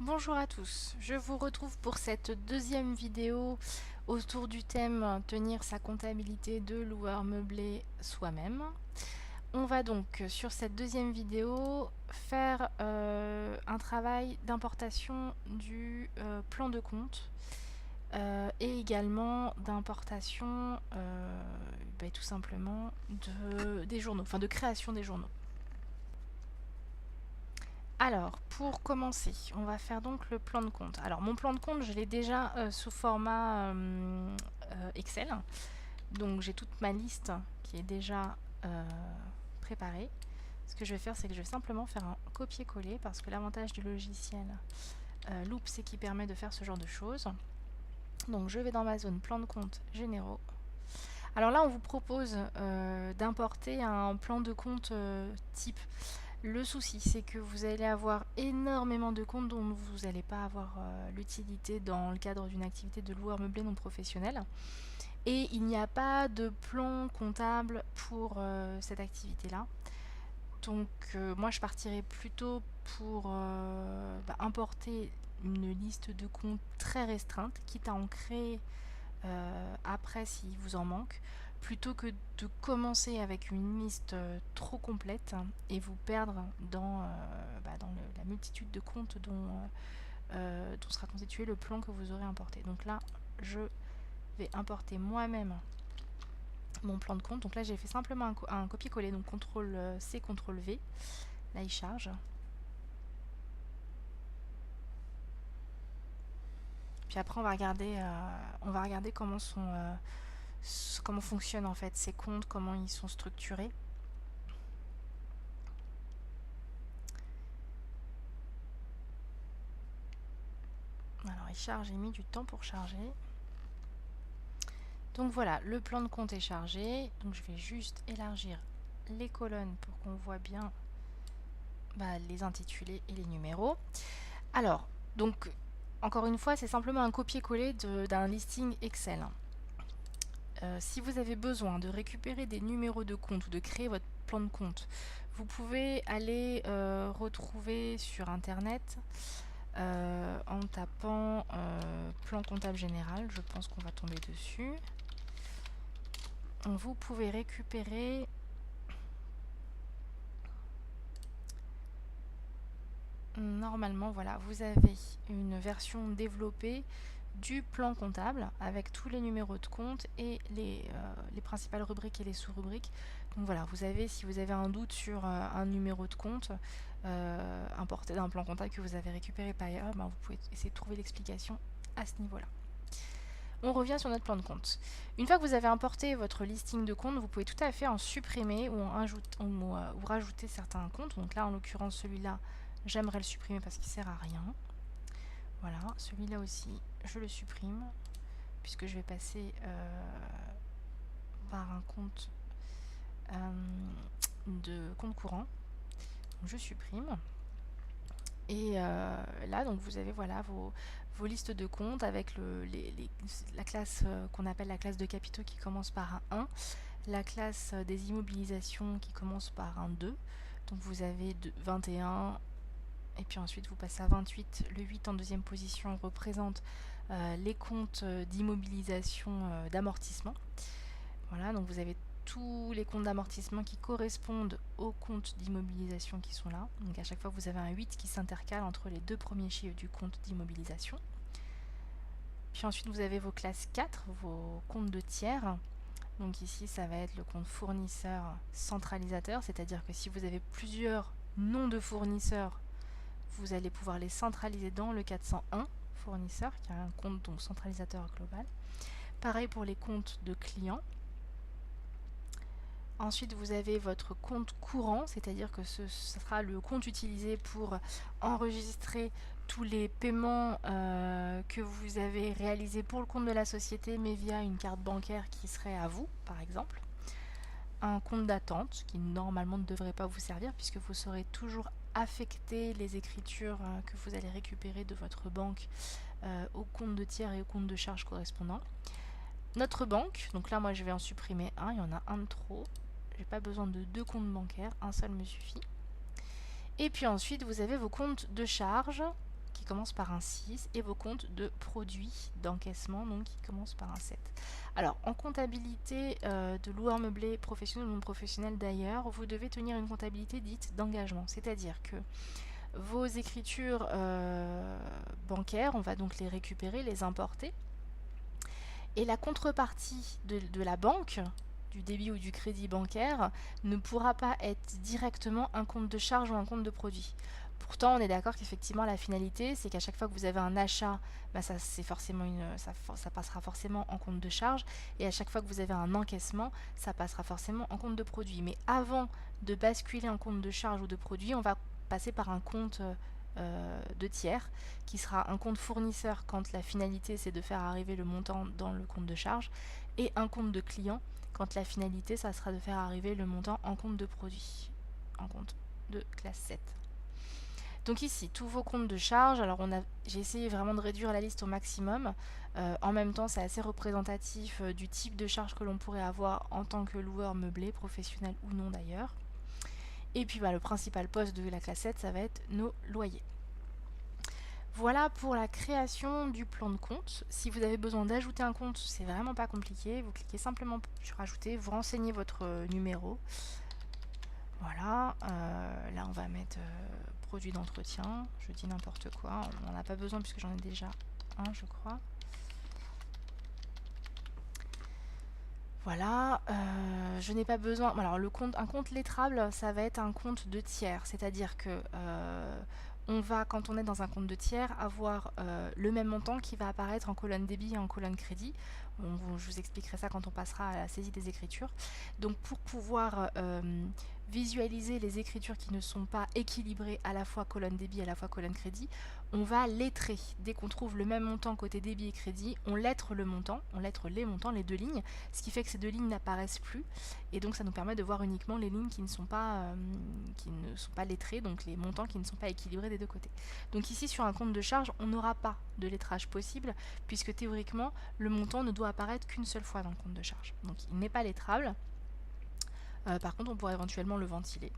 Bonjour à tous, je vous retrouve pour cette deuxième vidéo autour du thème tenir sa comptabilité de loueur meublé soi-même. On va donc sur cette deuxième vidéo faire un travail d'importation du plan de compte et également d'importation tout simplement des journaux, enfin de création des journaux. Alors, pour commencer, on va faire donc le plan de compte. Alors, mon plan de compte, je l'ai déjà sous format Excel. Donc, j'ai toute ma liste qui est déjà préparée. Ce que je vais faire, c'est que je vais simplement faire un copier-coller parce que l'avantage du logiciel Loop, c'est qu'il permet de faire ce genre de choses. Donc, je vais dans ma zone plan de compte généraux. Alors là, on vous propose d'importer un plan de compte type. Le souci, c'est que vous allez avoir énormément de comptes dont vous n'allez pas avoir l'utilité dans le cadre d'une activité de loueur meublé non professionnel. Et il n'y a pas de plan comptable pour cette activité-là. Donc moi, je partirais plutôt pour importer une liste de comptes très restreinte, quitte à en créer après s'il vous en manque, plutôt que de commencer avec une liste trop complète et vous perdre dans la multitude de comptes dont sera constitué le plan que vous aurez importé. Donc là, je vais importer moi-même mon plan de compte. Donc là, j'ai fait simplement un copier-coller, donc CTRL-C, CTRL-V. Là, il charge. Puis après, on va regarder comment fonctionnent en fait ces comptes, comment ils sont structurés. Alors, il charge, il a mis du temps pour charger. Donc voilà, le plan de compte est chargé. Donc je vais juste élargir les colonnes pour qu'on voit bien les intitulés et les numéros. Alors, donc, encore une fois, c'est simplement un copier-coller d'un listing Excel. Si vous avez besoin de récupérer des numéros de compte ou de créer votre plan de compte, vous pouvez aller retrouver sur Internet en tapant plan comptable général. Je pense qu'on va tomber dessus. Vous pouvez récupérer normalement, voilà, vous avez une version développée du plan comptable avec tous les numéros de compte et les principales rubriques et les sous-rubriques. Donc voilà, vous avez, si vous avez un doute sur un numéro de compte importé d'un plan comptable que vous avez récupéré par ailleurs, vous pouvez essayer de trouver l'explication à ce niveau-là. On revient sur notre plan de compte. Une fois que vous avez importé votre listing de comptes, vous pouvez tout à fait en supprimer ou rajouter certains comptes. Donc là, en l'occurrence, celui-là, j'aimerais le supprimer parce qu'il ne sert à rien. Voilà, celui-là aussi, je le supprime puisque je vais passer par un compte de compte courant. Donc je supprime. Et là, donc vous avez voilà, vos listes de comptes avec la classe qu'on appelle la classe de capitaux qui commence par un 1, la classe des immobilisations qui commence par un 2. Donc vous avez 21, et puis ensuite vous passez à 28. Le 8 en deuxième position représente les comptes d'immobilisation d'amortissement. Voilà, donc vous avez tous les comptes d'amortissement qui correspondent aux comptes d'immobilisation qui sont là. Donc à chaque fois, vous avez un 8 qui s'intercale entre les deux premiers chiffres du compte d'immobilisation. Puis ensuite, vous avez vos classes 4, vos comptes de tiers. Donc ici, ça va être le compte fournisseur centralisateur, c'est-à-dire que si vous avez plusieurs noms de fournisseurs, vous allez pouvoir les centraliser dans le 401 fournisseur, qui a un compte donc centralisateur global. Pareil pour les comptes de clients. Ensuite, vous avez votre compte courant, c'est-à-dire que ce sera le compte utilisé pour enregistrer tous les paiements que vous avez réalisés pour le compte de la société, mais via une carte bancaire qui serait à vous, par exemple. Un compte d'attente qui normalement ne devrait pas vous servir puisque vous saurez toujours affecter les écritures que vous allez récupérer de votre banque au compte de tiers et au compte de charge correspondant. Notre banque, donc là moi je vais en supprimer un, il y en a un de trop. J'ai pas besoin de deux comptes bancaires, un seul me suffit. Et puis ensuite, vous avez vos comptes de charge qui commencent par un 6 et vos comptes de produits d'encaissement donc qui commencent par un 7. Alors en comptabilité de loueur meublé professionnel ou non professionnel d'ailleurs, vous devez tenir une comptabilité dite d'engagement, c'est-à-dire que vos écritures bancaires, on va donc les récupérer, les importer, et la contrepartie de la banque, du débit ou du crédit bancaire, ne pourra pas être directement un compte de charge ou un compte de produit. Pourtant, on est d'accord qu'effectivement, la finalité, c'est qu'à chaque fois que vous avez un achat, bah ça passera forcément en compte de charge, et à chaque fois que vous avez un encaissement, ça passera forcément en compte de produit. Mais avant de basculer en compte de charge ou de produit, on va passer par un compte de tiers, qui sera un compte fournisseur quand la finalité c'est de faire arriver le montant dans le compte de charge, et un compte de client quand la finalité ça sera de faire arriver le montant en compte de produit, en compte de classe 7. Donc ici, tous vos comptes de charge, alors j'ai essayé vraiment de réduire la liste au maximum. En même temps, c'est assez représentatif du type de charge que l'on pourrait avoir en tant que loueur meublé, professionnel ou non d'ailleurs. Et puis le principal poste de la classe 7, ça va être nos loyers. Voilà pour la création du plan de compte. Si vous avez besoin d'ajouter un compte, c'est vraiment pas compliqué. Vous cliquez simplement sur ajouter, vous renseignez votre numéro. Voilà, là on va mettre produit d'entretien, je dis n'importe quoi, on n'en a pas besoin puisque j'en ai déjà un je crois. Voilà, je n'ai pas besoin. Alors un compte lettrable, ça va être un compte de tiers, c'est-à-dire que on va, quand on est dans un compte de tiers, avoir le même montant qui va apparaître en colonne débit et en colonne crédit. Je vous expliquerai ça quand on passera à la saisie des écritures. Donc pour pouvoir visualiser les écritures qui ne sont pas équilibrées à la fois colonne débit et à la fois colonne crédit, on va lettrer. Dès qu'on trouve le même montant côté débit et crédit, on lettre le montant, on lettre les montants, les deux lignes, ce qui fait que ces deux lignes n'apparaissent plus, et donc ça nous permet de voir uniquement les lignes qui ne sont pas lettrées, donc les montants qui ne sont pas équilibrés des deux côtés. Donc ici sur un compte de charge, on n'aura pas de lettrage possible, puisque théoriquement le montant ne doit apparaître qu'une seule fois dans le compte de charge. Donc il n'est pas lettrable. Par contre on pourrait éventuellement le ventiler.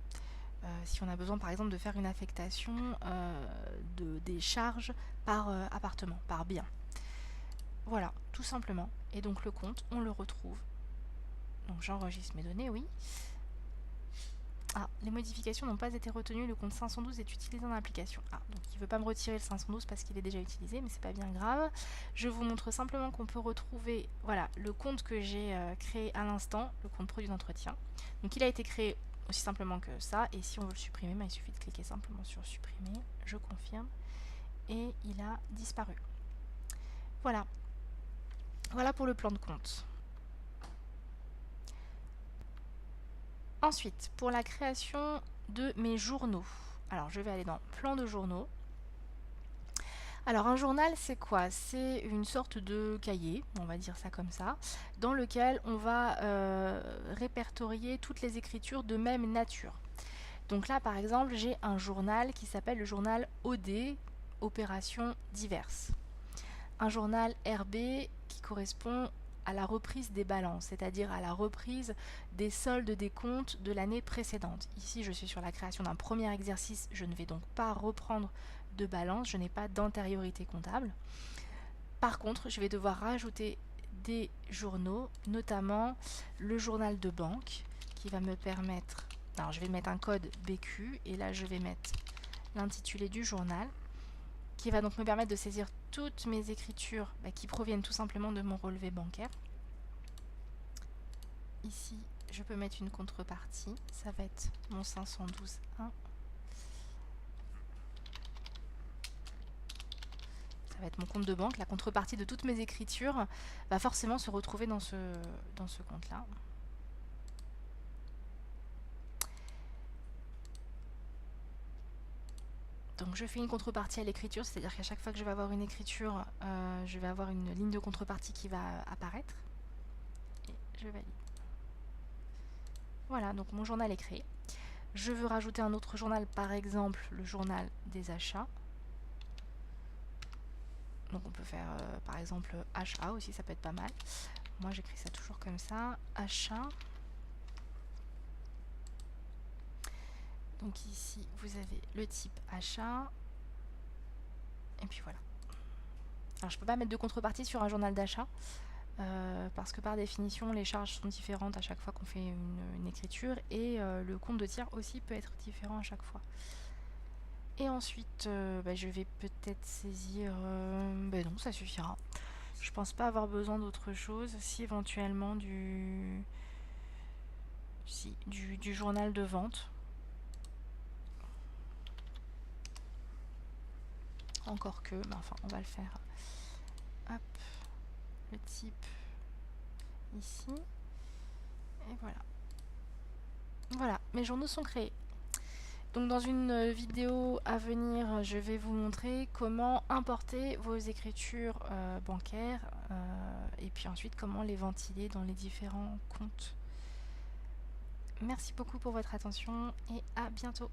Si on a besoin par exemple de faire une affectation des charges par appartement, par bien. Voilà, tout simplement. Et donc le compte, on le retrouve. Donc j'enregistre mes données, oui. Ah, les modifications n'ont pas été retenues, le compte 512 est utilisé dans l'application. Ah, donc il ne veut pas me retirer le 512 parce qu'il est déjà utilisé, mais c'est pas bien grave. Je vous montre simplement qu'on peut retrouver, voilà, le compte que j'ai créé à l'instant, le compte produit d'entretien. Donc il a été créé aussi simplement que ça, et si on veut le supprimer, il suffit de cliquer simplement sur supprimer, je confirme, et il a disparu. Voilà. Voilà pour le plan de compte. Ensuite, pour la création de mes journaux. Alors, je vais aller dans plan de journaux. Alors, un journal, c'est quoi? C'est une sorte de cahier, on va dire ça comme ça, dans lequel on va répertorier toutes les écritures de même nature. Donc là, par exemple, j'ai un journal qui s'appelle le journal OD, Opérations diverses. Un journal RB qui correspond à la reprise des balances, c'est-à-dire à la reprise des soldes des comptes de l'année précédente. Ici, je suis sur la création d'un premier exercice, je ne vais donc pas reprendre de balance, je n'ai pas d'antériorité comptable. Par contre, je vais devoir rajouter des journaux, notamment le journal de banque, qui va me permettre... Alors, je vais mettre un code BQ, et là, je vais mettre l'intitulé du journal, qui va donc me permettre de saisir toutes mes écritures qui proviennent tout simplement de mon relevé bancaire. Ici, je peux mettre une contrepartie, ça va être mon 512.1. Ça va être mon compte de banque. La contrepartie de toutes mes écritures va forcément se retrouver dans ce compte-là. Donc je fais une contrepartie à l'écriture, c'est-à-dire qu'à chaque fois que je vais avoir une écriture, je vais avoir une ligne de contrepartie qui va apparaître. Et je valide. Voilà, donc mon journal est créé. Je veux rajouter un autre journal, par exemple le journal des achats. Donc on peut faire par exemple HA aussi, ça peut être pas mal. Moi j'écris ça toujours comme ça, achat. Donc ici vous avez le type achat. Et puis voilà. Alors je peux pas mettre de contrepartie sur un journal d'achat parce que par définition les charges sont différentes à chaque fois qu'on fait une écriture et le compte de tiers aussi peut être différent à chaque fois. Et ensuite je vais peut-être saisir... non, ça suffira. Je pense pas avoir besoin d'autre chose, si éventuellement du journal de vente. Encore que, mais enfin on va le faire. Hop, le type ici. Et voilà. Voilà, mes journaux sont créés. Donc dans une vidéo à venir, je vais vous montrer comment importer vos écritures bancaires et puis ensuite comment les ventiler dans les différents comptes. Merci beaucoup pour votre attention et à bientôt.